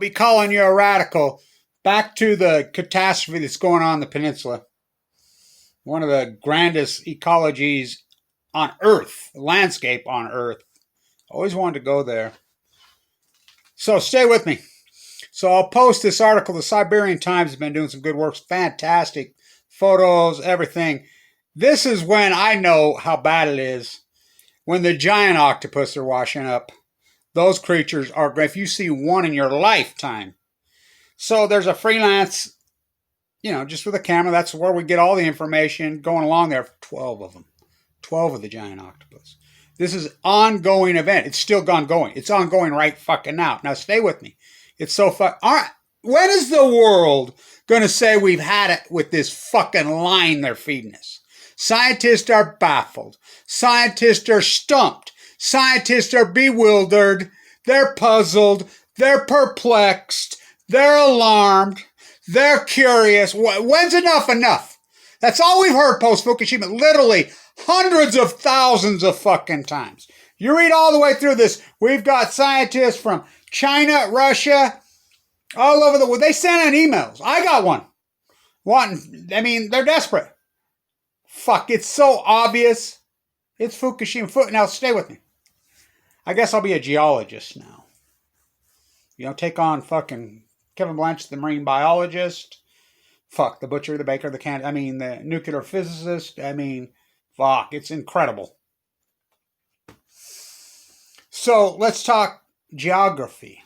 be calling you a radical. Back to the catastrophe that's going on in the peninsula. One of the grandest ecologies on Earth, landscape on Earth. Always wanted to go there. So stay with me. So I'll post this article. The Siberian Times has been doing some good work. Fantastic photos, everything. This is when I know how bad it is. When the giant octopus are washing up. Those creatures are great. If you see one in your lifetime. So there's a freelance, just with a camera. That's where we get all the information going along there. 12 of them. 12 of the giant octopus. This is an ongoing event. It's still ongoing. It's ongoing right fucking now. Now stay with me. It's so fuck. All right. When is the world going to say we've had it with this fucking line they're feeding us? Scientists are baffled. Scientists are stumped. Scientists are bewildered. They're puzzled. They're perplexed. They're alarmed. They're curious. When's enough? That's all we've heard post-Fukushima. Literally hundreds of thousands of fucking times. You read all the way through this. We've got scientists from China, Russia, all over the world. They sent in emails. I got one. They're desperate. Fuck, it's so obvious. It's Fukushima. Now, stay with me. I guess I'll be a geologist now. Take on fucking Kevin Blanch, the marine biologist. Fuck, the butcher, the baker, the nuclear physicist. Fuck, it's incredible. So, let's talk geography.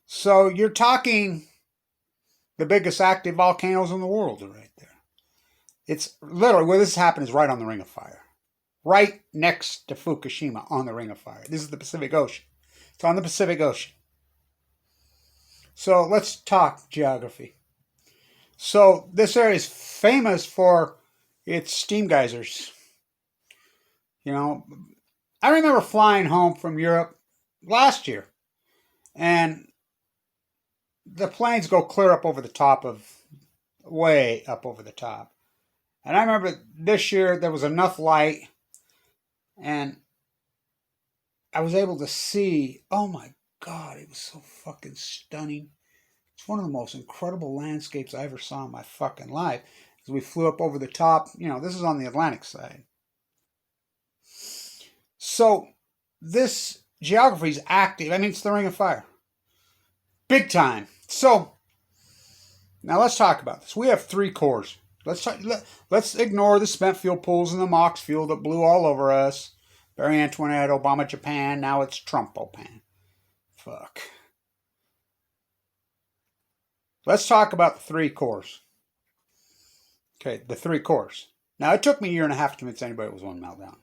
So, you're talking the biggest active volcanoes in the world are right there. It's literally, where this happened is right on the Ring of Fire. Right next to Fukushima on the Ring of Fire. This is the Pacific Ocean. It's on the Pacific Ocean. So let's talk geography. So this area is famous for its steam geysers. I remember flying home from Europe last year. And the planes go clear up over the top way up over the top. And I remember this year there was enough light and I was able to see, oh my God, it was so fucking stunning. It's one of the most incredible landscapes I ever saw in my fucking life. As we flew up over the top, this is on the Atlantic side. So this geography is active. It's the Ring of Fire. Big time. So now let's talk about this. We have 3 cores. Let's ignore the spent fuel pools and the MOX fuel that blew all over us. Barry Antoinette, Obama, Japan. Now it's Trump-Opan. Fuck. Let's talk about the 3 cores. Okay, the 3 cores. Now, it took me a year and a half to convince anybody it was one meltdown.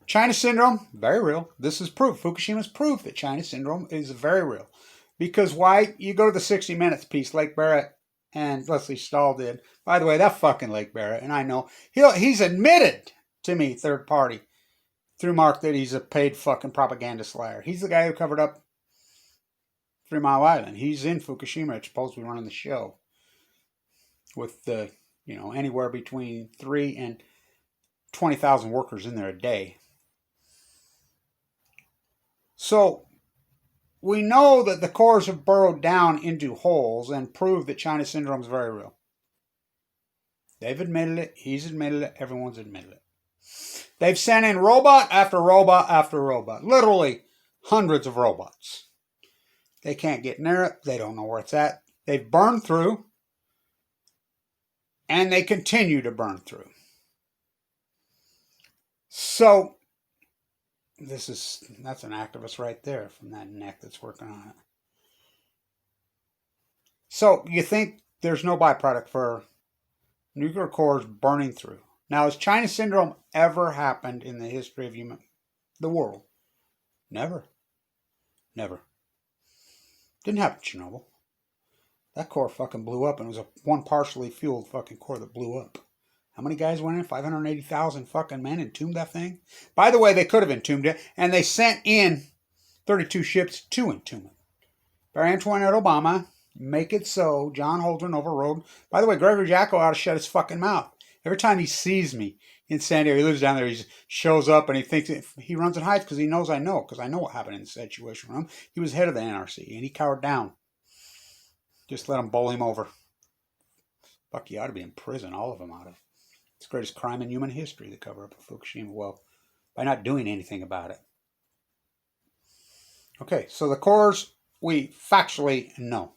China syndrome, very real. This is proof. Fukushima's proof that China syndrome is very real. Because why? You go to the 60 Minutes piece, Lake Barrett and Leslie Stahl did. By the way, that fucking Lake Barrett, and I know, he's admitted to me, third party, through Mark, that he's a paid fucking propagandist liar. He's the guy who covered up 3 Mile Island. He's in Fukushima, it's supposedly running the show. With anywhere between 3 and 20,000 workers in there a day. So, we know that the cores have burrowed down into holes and proved that China syndrome is very real. They've admitted it. He's admitted it. Everyone's admitted it. They've sent in robot after robot after robot. Literally hundreds of robots. They can't get near it. They don't know where it's at. They've burned through. And they continue to burn through. So, that's an activist right there from that neck that's working on it. So, you think there's no byproduct for nuclear cores burning through. Now, has China syndrome ever happened in the history of the world? Never. Never. Didn't happen in Chernobyl. That core fucking blew up, and it was one partially fueled fucking core that blew up. How many guys went in? 580,000 fucking men entombed that thing? By the way, they could have entombed it, and they sent in 32 ships to entomb it. Barry Antoinette Obama, make it so. John Holdren overrode. By the way, Gregory Jacko ought to shut his fucking mouth. Every time he sees me in San Diego. He lives down there. He shows up and he thinks he runs and hides because he knows I know what happened in the Situation Room. He was head of the NRC and he cowered down. Just let him bowl him over. Fuck, he ought to be in prison. All of them ought to. It's the greatest crime in human history, the cover up of Fukushima. Well, by not doing anything about it. Okay, so the cores we factually know.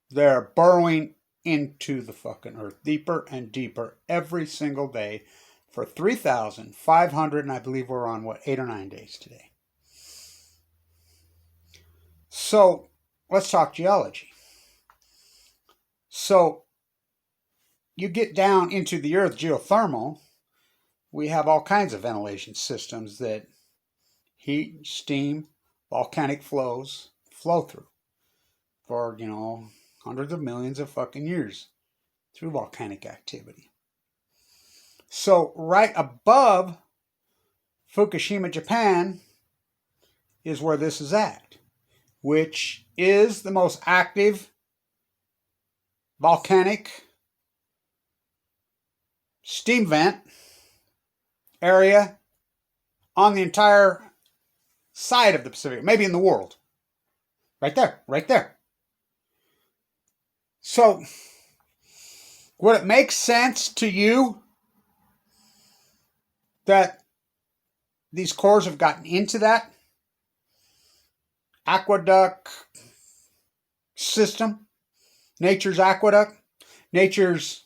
They're burrowing into the fucking earth deeper and deeper every single day for 3,500, and I believe we're on, 8 or 9 days today. So, let's talk geology. So, you get down into the earth, geothermal, we have all kinds of ventilation systems that heat, steam, volcanic flows flow through for, hundreds of millions of fucking years through volcanic activity. So right above Fukushima, Japan is where this is at, which is the most active volcanic steam vent area on the entire side of the Pacific, maybe in the world. Right there. So, would it make sense to you that these cores have gotten into that aqueduct system? Nature's aqueduct? Nature's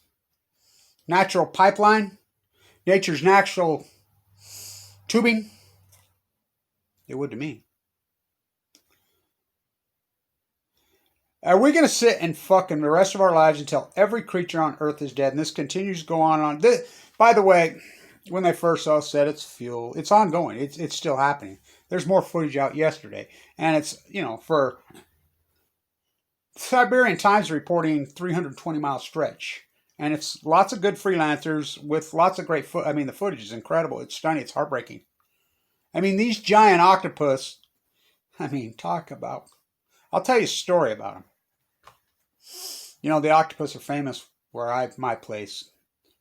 natural pipeline? Nature's natural tubing? It would to me. Are we going to sit and fucking the rest of our lives until every creature on Earth is dead? And this continues to go on. By the way, when they first all said it's fuel, it's ongoing. It's still happening. There's more footage out yesterday. And it's, for Siberian Times reporting 320-mile stretch. And it's lots of good freelancers with lots of great the footage is incredible. It's stunning. It's heartbreaking. These giant octopus, talk about... I'll tell you a story about them. The octopus are famous where my place,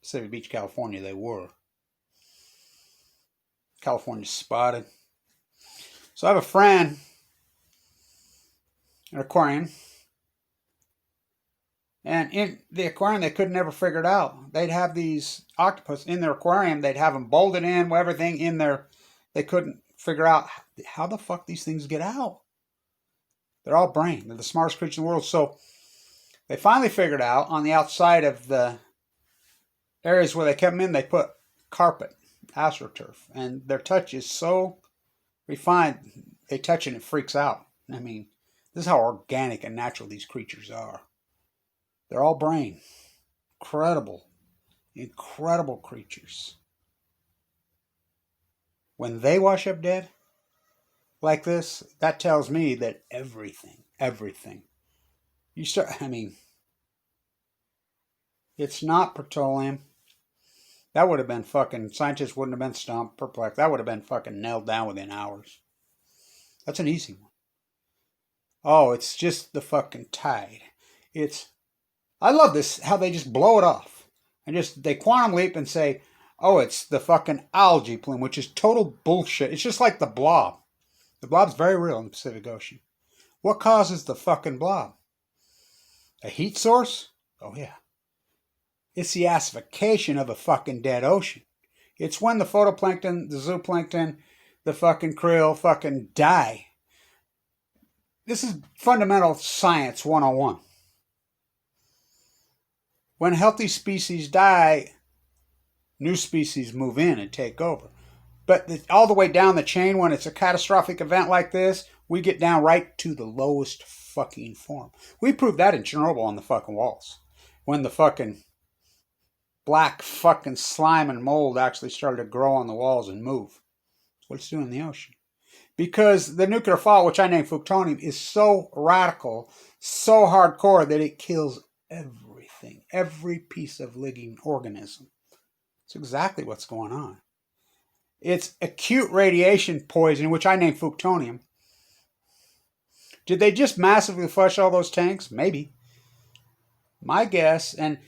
Pacific Beach, California, they were. California spotted. So I have a friend, an aquarium, and in the aquarium they could never figure it out. They'd have these octopus in their aquarium, they'd have them bolted in, everything in there. They couldn't figure out how the fuck these things get out. They're all brain. They're the smartest creatures in the world. So they finally figured out on the outside of the areas where they kept them in, they put carpet, astroturf. And their touch is so refined, they touch it and it freaks out. This is how organic and natural these creatures are. They're all brain. Incredible creatures. When they wash up dead, like this, that tells me that everything. You start, it's not petroleum. That would have been fucking, scientists wouldn't have been stumped, perplexed. That would have been fucking nailed down within hours. That's an easy one. Oh, it's just the fucking tide. I love this, how they just blow it off. And they quantum leap and say, oh, it's the fucking algae plume, which is total bullshit. It's just like the blob. The blob's very real in the Pacific Ocean. What causes the fucking blob? A heat source? Oh, yeah. It's the acidification of a fucking dead ocean. It's when the photoplankton, the zooplankton, the fucking krill fucking die. This is fundamental science 101. When healthy species die, new species move in and take over. But all the way down the chain, when it's a catastrophic event like this, we get down right to the lowest fucking form. We proved that in Chernobyl on the fucking walls. When the fucking black fucking slime and mold actually started to grow on the walls and move. That's what it's doing in the ocean. Because the nuclear fallout, which I named plutonium, is so radical, so hardcore that it kills everything. Every piece of living organism. It's exactly what's going on. It's acute radiation poisoning, which I named plutonium. Did they just massively flush all those tanks? Maybe. My guess, and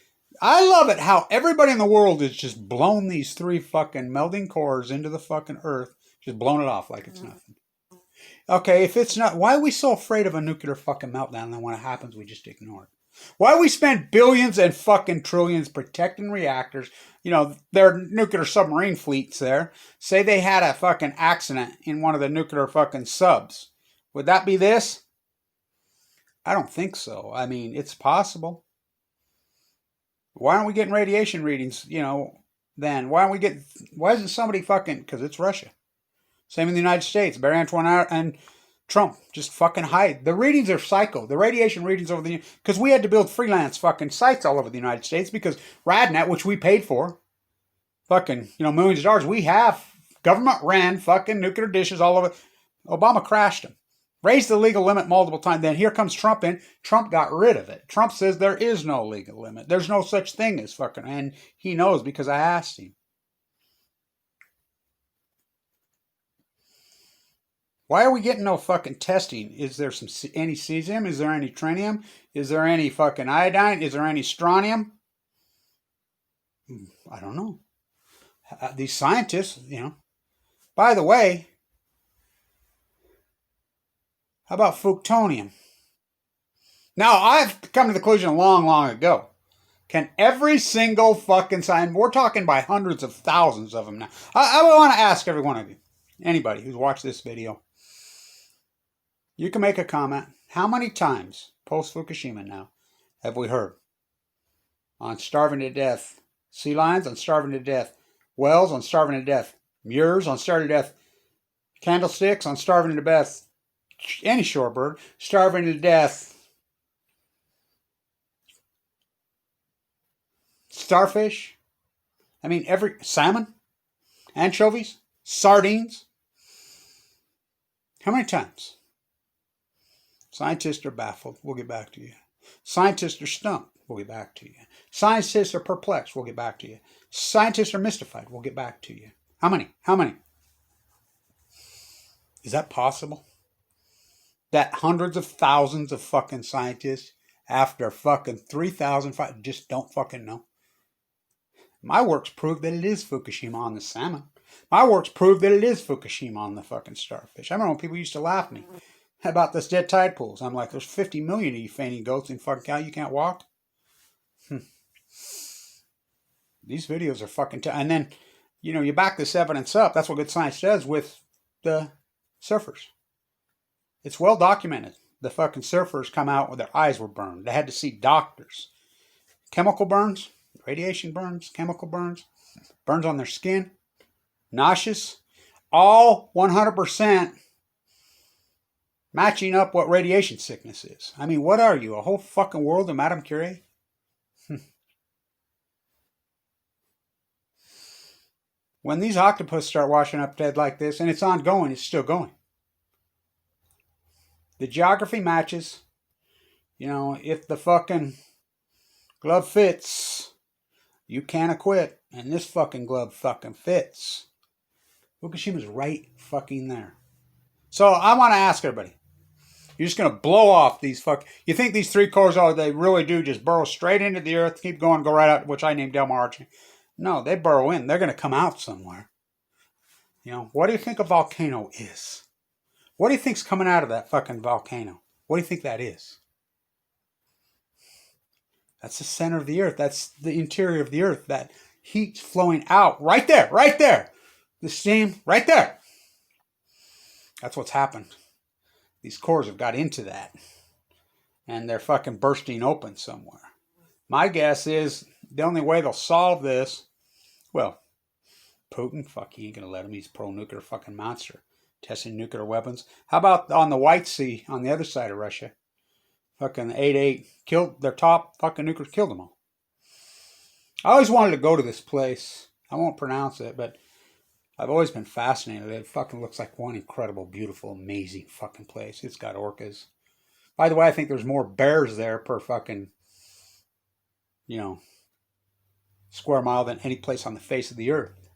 I love it how everybody in the world has just blown these 3 fucking melting cores into the fucking earth, just blown it off like it's nothing. Okay, if it's not, why are we so afraid of a nuclear fucking meltdown, and then when it happens, we just ignore it? Why we spend billions and fucking trillions protecting reactors? You know, their nuclear submarine fleets there. Say they had a fucking accident in one of the nuclear fucking subs. Would that be this? I don't think so. I mean, it's possible. Why aren't we getting radiation readings, you know, then? Why isn't somebody fucking, because it's Russia. Same in the United States. Barry Antoinette and Trump just fucking hide. The readings are psycho. The radiation readings over the, because we had to build freelance fucking sites all over the United States because RadNet, which we paid for, fucking, you know, millions of dollars, we have government ran fucking nuclear dishes all over. Obama crashed them. Raised the legal limit multiple times. Then here comes Trump in. Trump got rid of it. Trump says there is no legal limit. There's no such thing as fucking, and he knows because I asked him. Why are we getting no fucking testing? Is there any cesium? Is there any tritium? Is there any fucking iodine? Is there any strontium? I don't know. These scientists, you know. By the way, how about fuktonium? Now, I've come to the conclusion long ago. Can every single fucking scientist, we're talking by hundreds of thousands of them now. I want to ask every one of you, anybody who's watched this video, you can make a comment. How many times, post-Fukushima now, have we heard on starving to death, sea lions on starving to death, whales on starving to death, mures on starving to death, candlesticks on starving to death, any shorebird starving to death, starfish, I mean every salmon, anchovies, sardines. How many times? Scientists are baffled. We'll get back to you. Scientists are stumped. We'll get back to you. Scientists are perplexed. We'll get back to you. Scientists are mystified. We'll get back to you. How many? How many? Is that possible? That hundreds of thousands of fucking scientists after fucking 3,000 just don't fucking know? My works prove that it is Fukushima on the salmon. My works prove that it is Fukushima on the fucking starfish. I remember when people used to laugh at me about this dead tide pools. I'm like, there's 50 million of you fainting goats in fucking cow. You can't walk? These videos are fucking... and then, you know, you back this evidence up. That's what good science does with the surfers. It's well documented. The fucking surfers come out with their eyes were burned. They had to see doctors. Chemical burns, radiation burns, chemical burns, burns on their skin, nauseous, all 100% matching up what radiation sickness is. I mean, what are you, a whole fucking world of Madame Curie? When these octopus start washing up dead like this, and it's ongoing, it's still going. The geography matches. You know, if the fucking glove fits, you can't acquit. And this fucking glove fucking fits. Fukushima's right fucking there. So I want to ask everybody. You're just going to blow off these you think these 3 cores, they really do just burrow straight into the earth, keep going, go right out, which I named Del Mar Archie. No, they burrow in. They're going to come out somewhere. You know, what do you think a volcano is? What do you think's coming out of that fucking volcano? What do you think that is? That's the center of the earth. That's the interior of the earth. That heat's flowing out right there, right there. The steam right there. That's what's happened. These cores have got into that. And they're fucking bursting open somewhere. My guess is the only way they'll solve this, well, Putin, fuck, he ain't gonna let him. He's a pro-nuclear fucking monster. Testing nuclear weapons. How about on the White Sea, on the other side of Russia? Fucking 8-8 killed their top fucking nuclear, killed them all. I always wanted to go to this place. I won't pronounce it, but I've always been fascinated. It fucking looks like one incredible, beautiful, amazing fucking place. It's got orcas. By the way, I think there's more bears there per fucking, you know, square mile than any place on the face of the earth.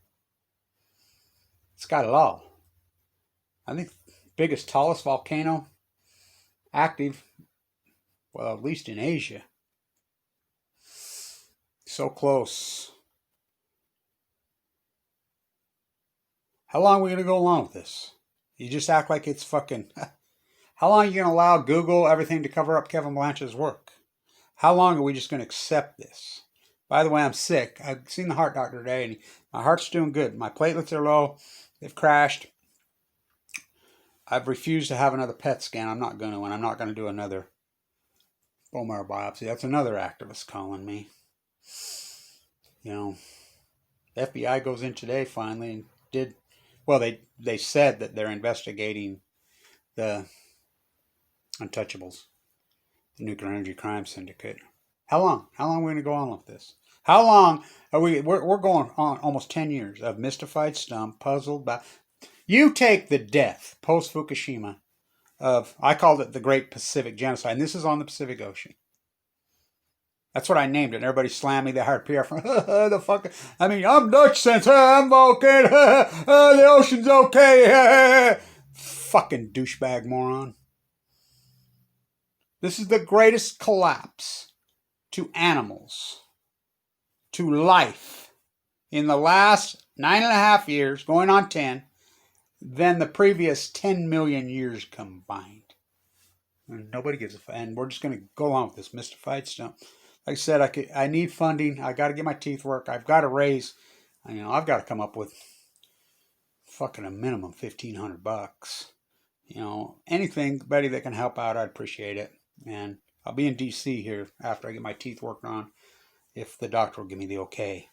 It's got it all. I think biggest, tallest volcano active, well, at least in Asia. So So close. How long are we going to go along with this? You just act like it's fucking... How long are you going to allow Google everything to cover up Kevin Blanch's work? How long are we just going to accept this? By the way, I'm sick. I've seen the heart doctor today, and my heart's doing good. My platelets are low. They've crashed. I've refused to have another PET scan. I'm not going to, and I'm not going to do another bone marrow biopsy. That's another activist calling me. You know, the FBI goes in today finally and did... Well, they said that they're investigating the Untouchables, the nuclear energy crime syndicate. How long? How long are we going to go on with this? How long are we? We're going on almost 10 years of mystified, stumped, puzzled by... You take the death post Fukushima of, I called it the Great Pacific Genocide, and this is on the Pacific Ocean. That's what I named it. And everybody slammed me. They hired PR from the fuck. I mean, I'm Dutch sense. I'm okay. The ocean's okay. Fucking douchebag moron. This is the greatest collapse to animals, to life, in the last 9.5 years, going on 10, than the previous 10 million years combined. And nobody gives a fuck. And we're just going to go on with this mystified stuff. Like I said, I need funding. I got to get my teeth worked. I've got to raise, I've got to come up with fucking a minimum $1,500. Anybody that can help out, I'd appreciate it. And I'll be in D.C. here after I get my teeth worked on, if the doctor will give me the okay.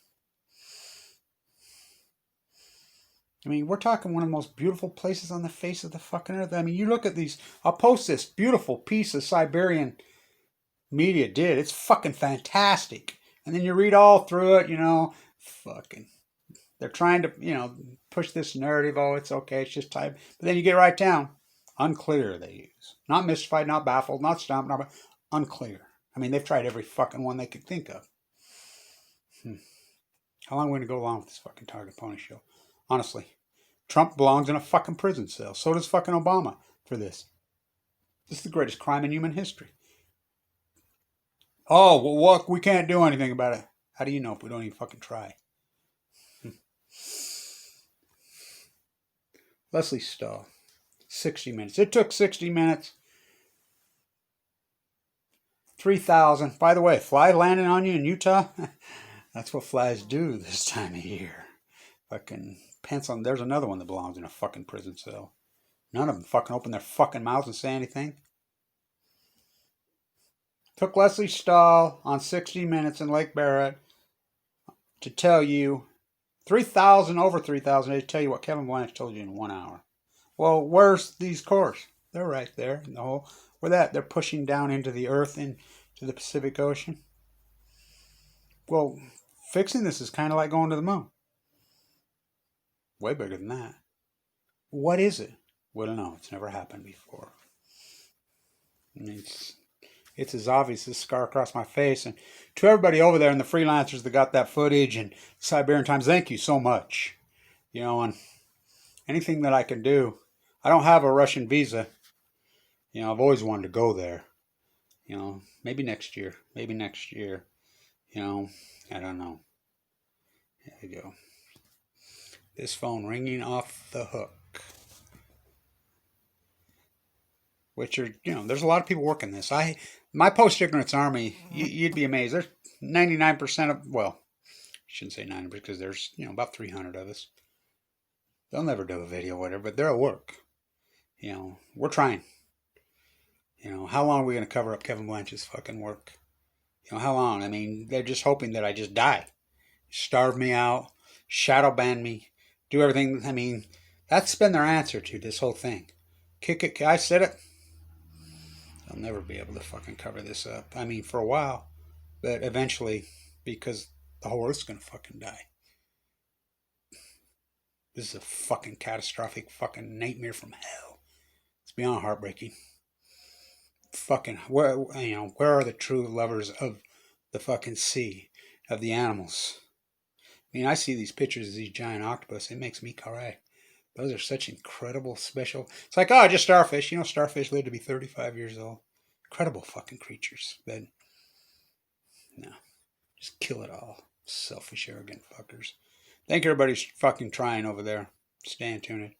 We're talking one of the most beautiful places on the face of the fucking earth. You look at these. I'll post this beautiful piece of Siberian media did. It's fucking fantastic. And then you read all through it, fucking. They're trying to, push this narrative. Oh, it's okay. It's just type. But then you get right down. Unclear they use. Not mystified, not baffled, not stumped, not unclear. They've tried every fucking one they could think of. How long are we going to go along with this fucking Target Pony show? Honestly. Trump belongs in a fucking prison cell. So does fucking Obama for this. This is the greatest crime in human history. Oh, well, what? We can't do anything about it. How do you know if we don't even fucking try? Leslie Stahl. 60 minutes. It took 60 minutes. 3,000. By the way, fly landing on you in Utah? That's what flies do this time of year. Fucking pants on. There's another one that belongs in a fucking prison cell. None of them fucking open their fucking mouths and say anything. Took Leslie Stahl on 60 Minutes in Lake Barrett to tell you over 3,000 to tell you what Kevin Blanch told you in 1 hour. Well, where's these cores? They're right there in the hole. They're pushing down into the earth, into the Pacific Ocean. Well, fixing this is kind of like going to the moon. Way bigger than that. What is it? We don't know. It's never happened before. It's as obvious as a scar across my face. And to everybody over there and the freelancers that got that footage and Siberian Times, thank you so much. And anything that I can do. I don't have a Russian visa. I've always wanted to go there. Maybe next year. I don't know. There we go. This phone ringing off the hook. Which are, there's a lot of people working this. My post-ignorance army, you'd be amazed. There's 99% of, well, I shouldn't say 90 because there's, about 300 of us. They'll never do a video or whatever, but they're at work. We're trying. How long are we going to cover up Kevin Blanch's fucking work? How long? They're just hoping that I just die. Starve me out, shadow ban me, do everything. That's been their answer to this whole thing. Kick it. I said it. I'll never be able to fucking cover this up. For a while. But eventually, because the whole earth's going to fucking die. This is a fucking catastrophic fucking nightmare from hell. It's beyond heartbreaking. Fucking, where are the true lovers of the fucking sea, of the animals? I see these pictures of these giant octopus. It makes me cry. Those are such incredible, special... It's like, just starfish. Starfish live to be 35 years old. Incredible fucking creatures. But, no. Just kill it all. Selfish, arrogant fuckers. Thank everybody for fucking trying over there. Staying tuned.